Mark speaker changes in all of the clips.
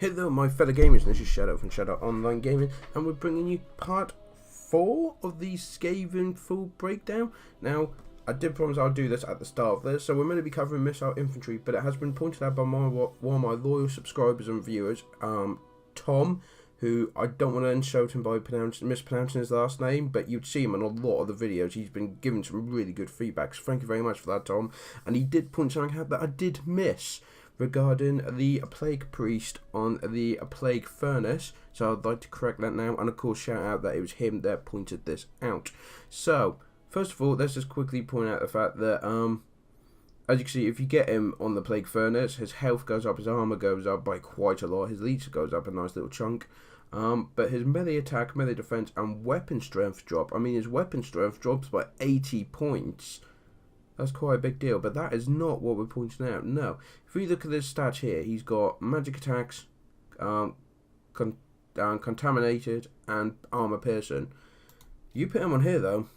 Speaker 1: Hello my fellow gamers, this is Shadow from Shadow Online Gaming, and we're bringing you part 4 of the Skaven full breakdown. Now, I did promise I'll do this at the start of this, so we're going to be covering Missile Infantry, but it has been pointed out by one of my loyal subscribers and viewers, Tom, who I don't want to insult him by mispronouncing his last name, but you'd see him in a lot of the videos. He's been giving some really good feedback, so thank you very much for that, Tom. And he did point something out that I did miss regarding the Plague Priest on the Plague Furnace, so I'd like to correct that now, and of course shout out that it was him that pointed this out. So, first of all, let's just quickly point out the fact that, as you can see, if you get him on the Plague Furnace, his health goes up, his armor goes up by quite a lot, his leech goes up a nice little chunk, but his melee attack, melee defense, and weapon strength drop. I mean, his weapon strength drops by 80 points. That's quite a big deal, but that is not what we're pointing out. No, if we look at this stat here, he's got magic attacks, contaminated, and armor piercing. You put him on here though,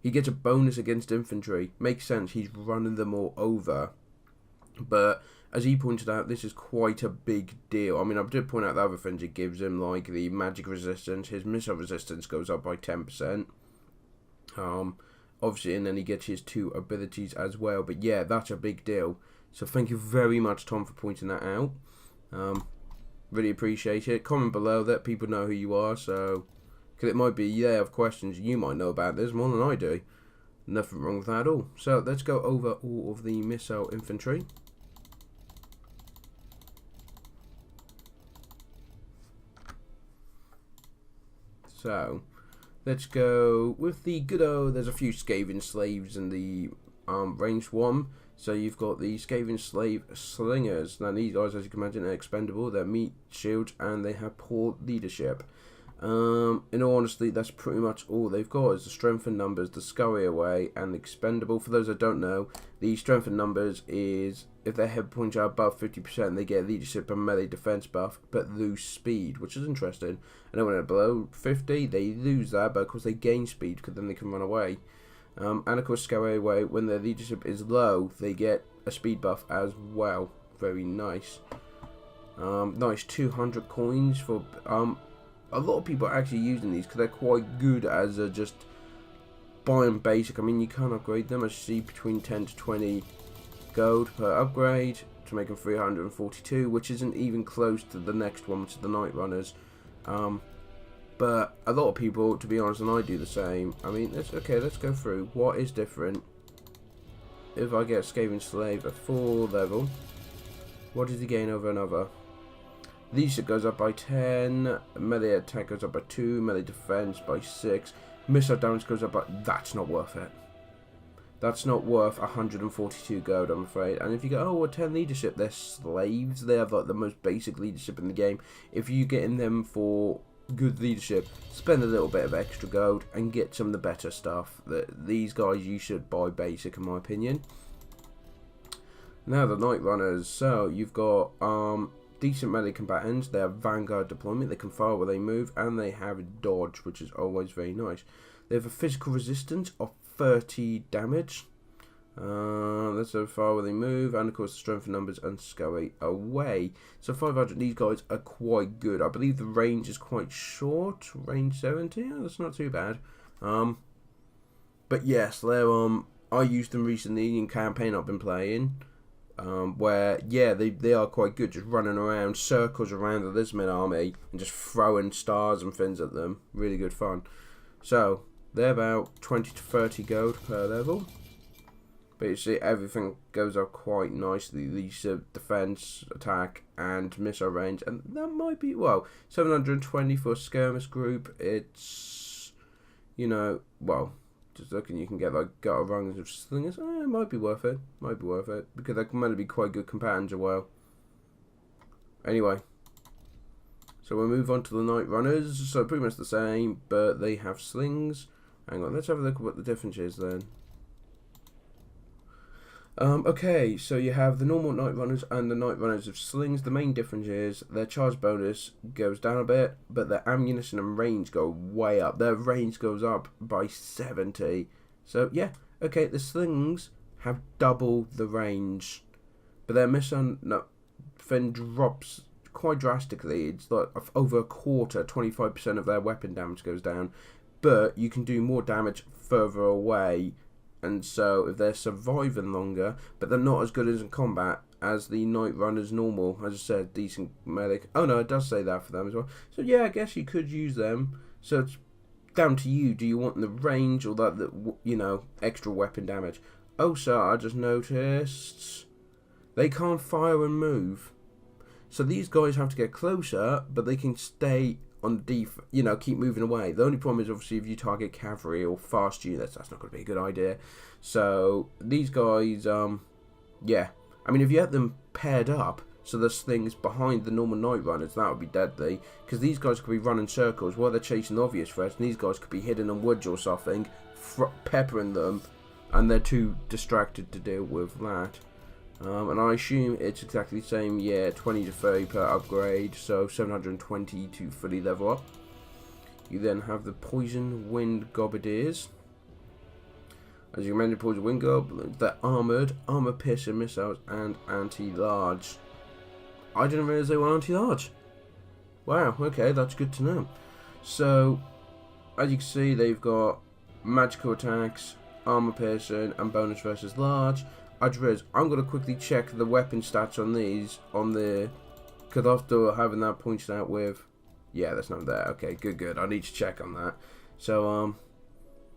Speaker 1: he gets a bonus against infantry. Makes sense, he's running them all over. But as he pointed out, this is quite a big deal. I mean, I did point out the other things it gives him, like the magic resistance. His missile resistance goes up by 10%. Obviously, and then he gets his 2 abilities as well. But yeah, that's a big deal. So thank you very much, Tom, for pointing that out. Really appreciate it. Comment below, let people know who you are. So, because it might be, yeah, of questions you might know about this more than I do. Nothing wrong with that at all. So let's go over all of the missile infantry. So, let's go with the good old, there's a few Skaven slaves in the ranged one. So you've got the Skaven slave slingers. Now these guys, as you can imagine, are expendable. They're meat shields and they have poor leadership. In all honesty, that's pretty much all they've got is the strength in numbers, the scurry away, and the expendable. For those that don't know, the strength in numbers is if their head points are above 50%, they get leadership and melee defense buff, but lose speed, which is interesting. And then when they're below 50, they lose that, but of course they gain speed because then they can run away. And of course, scurry away, when their leadership is low, they get a speed buff as well. Very nice. Nice 200 coins for a lot of people are actually using these because they're quite good as just buying basic. I mean, you can't upgrade them. I see between 10 to 20 gold per upgrade to make them 342, which isn't even close to the next one, which is the Night Runners. But a lot of people, to be honest, and I do the same. I mean, let's go through what is different. If I get Skaven Slave at 4 level, what does he gain over another? Leadership goes up by 10, melee attack goes up by 2, melee defense by 6, missile damage goes up by... That's not worth it. That's not worth 142 gold, I'm afraid. And if you go, oh, well, 10 leadership, they're slaves. They have like the most basic leadership in the game. If you get in them for good leadership, spend a little bit of extra gold and get some of the better stuff. These guys you should buy basic, in my opinion. Now the Night Runners. So you've got decent melee combatants. They have vanguard deployment, they can fire where they move, and they have dodge, which is always very nice. They have a physical resistance of 30 damage. That's so far where they move, and of course the strength in numbers and scurry away. So 500, these guys are quite good. I believe the range is quite short, range 70. Oh, that's not too bad. But yes, they're I used them recently in campaign I've been playing. Where, yeah, they are quite good, just running around, circles around the Lisman army, and just throwing stars and things at them. Really good fun. So, they're about 20 to 30 gold per level. But you see, everything goes up quite nicely. These defense, attack, and missile range. And that might be, well, 720 for a skirmish group. It's, you know, well... Just looking, you can get like gutter rungs of slingers. It might be worth it. Might be worth it because they can be quite good combatants as well. Anyway, so we'll move on to the Night Runners. So pretty much the same, but they have slings. Hang on, let's have a look at what the difference is then. Okay, so you have the normal Night Runners and the Night Runners of slings. The main difference is their charge bonus goes down a bit, but their ammunition and range go way up. Their range goes up by 70. So yeah, okay, the slings have double the range, but their missile fin drops quite drastically. It's like over a quarter, 25% of their weapon damage goes down. But you can do more damage further away. And so if they're surviving longer, but they're not as good as in combat as the Night Runners normal. As I said, decent melee. Oh no, it does say that for them as well. So yeah, I guess you could use them. So it's down to you. Do you want the range or that you know, extra weapon damage? Oh, so I just noticed they can't fire and move. So these guys have to get closer, but they can stay on the you know, keep moving away. The only problem is obviously if you target cavalry or fast units, that's not going to be a good idea. So these guys, yeah. I mean, if you had them paired up, so there's things behind the normal Night Runners, that would be deadly. Because these guys could be running circles while they're chasing obvious threats, and these guys could be hidden in woods or something, peppering them, and they're too distracted to deal with that. And I assume it's exactly the same, yeah, 20 to 30 per upgrade, so 720 to fully level up. You then have the Poison Wind Gobbardiers. As you mentioned, Poison Wind Goblins, they're armoured, armour-piercing missiles, and anti-large. I didn't realise they were anti-large. Wow, okay, that's good to know. So, as you can see, they've got magical attacks, armour-piercing, and bonus versus large. I'm going to quickly check the weapon stats on these, because after having that pointed out with, yeah, that's not there. Okay, good. I need to check on that. So,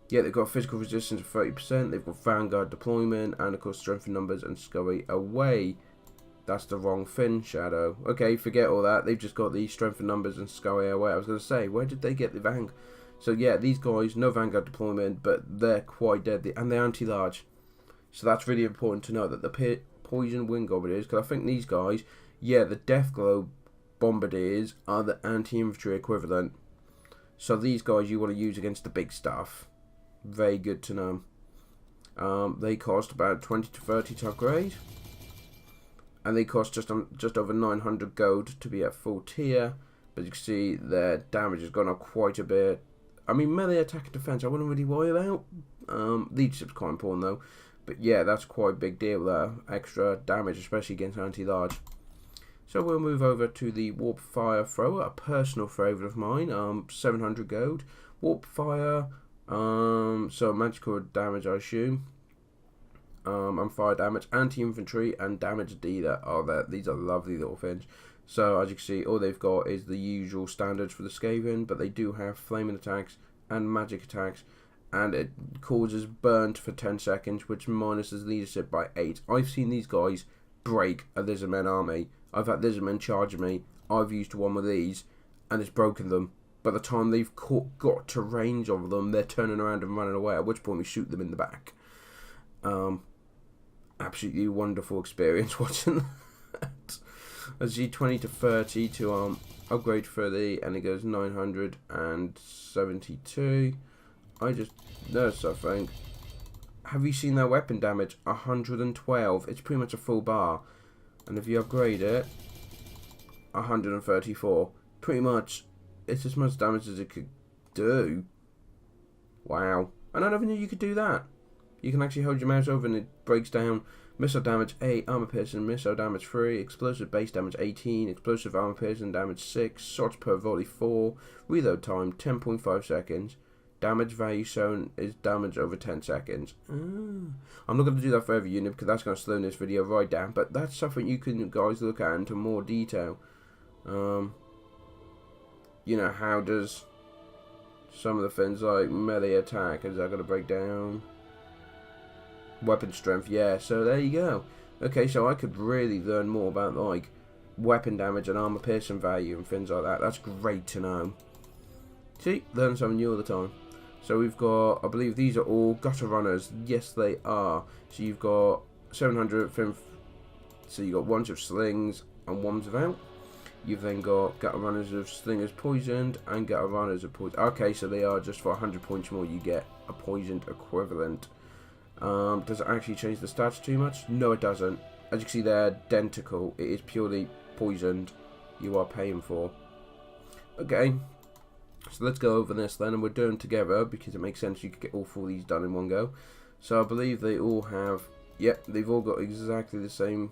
Speaker 1: yeah, they've got physical resistance of 30%, they've got Vanguard deployment, and of course strength in numbers and scurry away. That's the wrong thing, Shadow. Okay, forget all that. They've just got the strength in numbers and scurry away. I was going to say, where did they get the Vanguard? So yeah, these guys, no Vanguard deployment, but they're quite deadly, and they're anti-large. So that's really important to know that the Poison Wind Gobbardiers, because I think these guys, yeah, the Deathglow Bombardiers are the anti-infantry equivalent. So these guys you want to use against the big stuff. Very good to know. They cost about 20 to 30 to upgrade. And they cost just over 900 gold to be at full tier. But you can see their damage has gone up quite a bit. I mean, melee attack and defense I wouldn't really worry about. Leadership's quite important though. But yeah, that's quite a big deal there. Extra damage, especially against anti-large. So we'll move over to the Warp Fire Thrower, a personal favourite of mine. 700 gold. Warp Fire, so magical damage I assume. And fire damage, anti-infantry, and damage dealer are there. These are lovely little things. So as you can see, all they've got is the usual standards for the Skaven, but they do have flaming attacks and magic attacks. And it causes burnt for 10 seconds, which minuses leadership by 8. I've seen these guys break a Lizardmen army. I've had Lizardmen charge me. I've used one of these, and it's broken them. By the time they've got to range of them, they're turning around and running away, at which point we shoot them in the back. Absolutely wonderful experience watching that. As you 20 to 30 to upgrade for and it goes 972. I just noticed something. Have you seen that weapon damage? 112. It's pretty much a full bar. And if you upgrade it, 134. Pretty much, it's as much damage as it could do. Wow. And I never knew you could do that. You can actually hold your mouse over and it breaks down. Missile damage 8, armor piercing, missile damage 3, explosive base damage 18, explosive armor piercing damage 6, shots per volley 4, reload time 10.5 seconds. Damage value shown is damage over 10 seconds. I'm not going to do that for every unit because that's going to slow this video right down. But that's something you can guys look at into more detail. You know, how does some of the things like melee attack, is that going to break down? Weapon strength, yeah. So there you go. Okay, so I could really learn more about like weapon damage and armor piercing value and things like that. That's great to know. See, learn something new all the time. So we've got, I believe these are all gutter runners. Yes, they are. So you've got 700. So you've got ones of slings and ones without. You've then got gutter runners of slingers poisoned and gutter runners of poison. Okay, so they are just for 100 points more. You get a poisoned equivalent. Does it actually change the stats too much? No, it doesn't. As you can see, they're identical. It is purely poisoned. You are paying for. Okay. So let's go over this then, and we're doing together because it makes sense you could get all 4 of these done in one go. So I believe they all have, yep, they've all got exactly the same.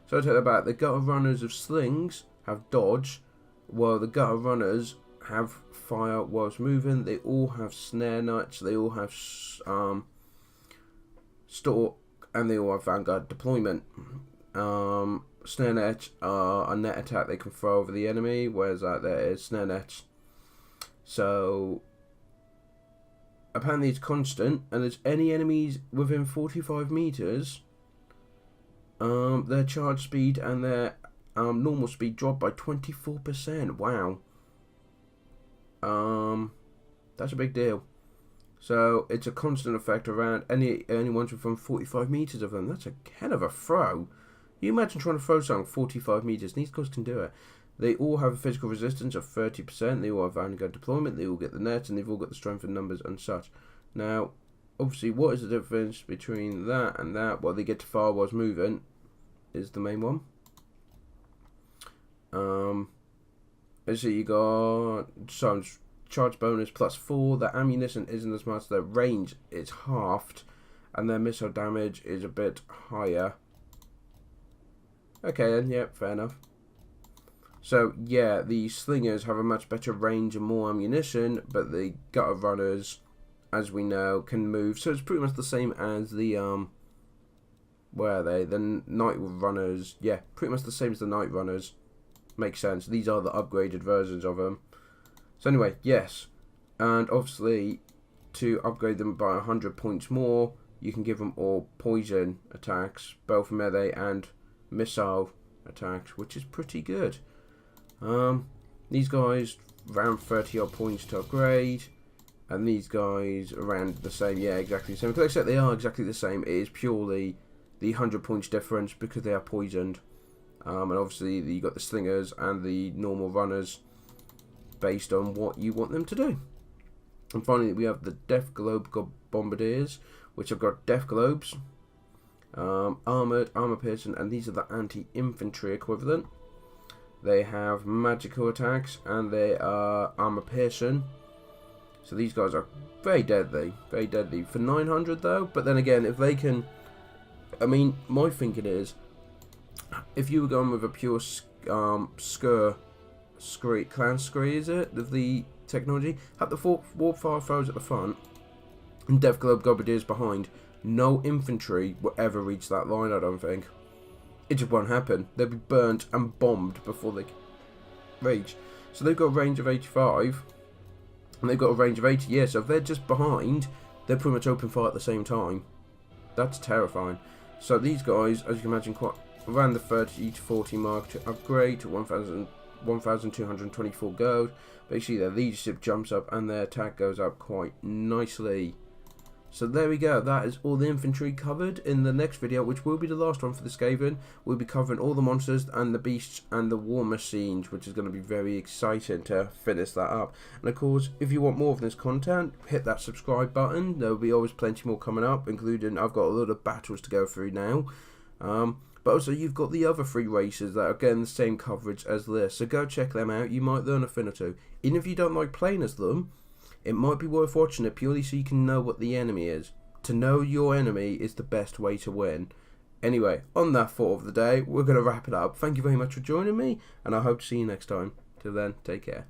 Speaker 1: So I take that back. The gutter runners of slings have dodge, while the gutter runners have fire whilst moving. They all have snare nuts. They all have stalk, and they all have vanguard deployment. Snare nets are a net attack they can throw over the enemy, whereas there is snare nets. So apparently it's constant, and there's any enemies within 45 meters. Their charge speed and their normal speed drop by 24%. Wow. That's a big deal. So it's a constant effect around any ones within 45 meters of them. That's a hell of a throw. You imagine trying to throw something 45 meters. These guys can do it. They all have a physical resistance of 30%. They all have vanguard deployment. They all get the net, and they've all got the strength in numbers and such. Now, obviously, what is the difference between that and that? Well, they get to fire whilst moving is the main one. So you got some charge bonus +4. Their ammunition isn't as much. Their range is halved, and their missile damage is a bit higher. Okay, then, yeah, fair enough. So yeah, the slingers have a much better range and more ammunition, but the gutter runners, as we know, can move. So it's pretty much the same as the where are they? The night runners. Yeah, pretty much the same as the night runners. Makes sense. These are the upgraded versions of them. So anyway, yes, and obviously to upgrade them by 100 points more, you can give them all poison attacks, both melee and missile attacks, which is pretty good. These guys around 30 odd points to upgrade, and these guys around the same. Yeah, exactly the same. Except they are exactly the same. It is purely the 100 points difference because they are poisoned. And obviously you got the slingers and the normal runners based on what you want them to do. And finally we have the Death Globe Bombardiers, which have got Death Globes, armoured, armour piercing, and these are the anti-infantry equivalent. They have magical attacks, and they are armour piercing. So these guys are very deadly for 900 though. But then again, if they can, I mean, my thinking is, if you were going with a pure clan scree, is it, of the technology, have the warp fire throws at the front and Death Globe Bombardiers behind, no infantry will ever reach that line, I don't think. It just won't happen. They'll be burnt and bombed before they reach. So they've got a range of 85, and they've got a range of 80. Yeah, so if they're just behind, they're pretty much open fire at the same time. That's terrifying. So these guys, as you can imagine, quite around the 30 to 40 mark to upgrade to 1,224 gold. Basically, their leadership jumps up and their attack goes up quite nicely. So there we go, that is all the infantry covered. In the next video, which will be the last one for the Skaven, we'll be covering all the monsters and the beasts and the war machines, which is going to be very exciting to finish that up. And of course, if you want more of this content, hit that subscribe button. There will be always plenty more coming up, including I've got a lot of battles to go through now. But also you've got the other 3 races that are getting the same coverage as this, so go check them out. You might learn a thing or two. Even if you don't like playing as them, it might be worth watching it purely so you can know what the enemy is. To know your enemy is the best way to win. Anyway, on that thought of the day, we're going to wrap it up. Thank you very much for joining me, and I hope to see you next time. Till then, take care.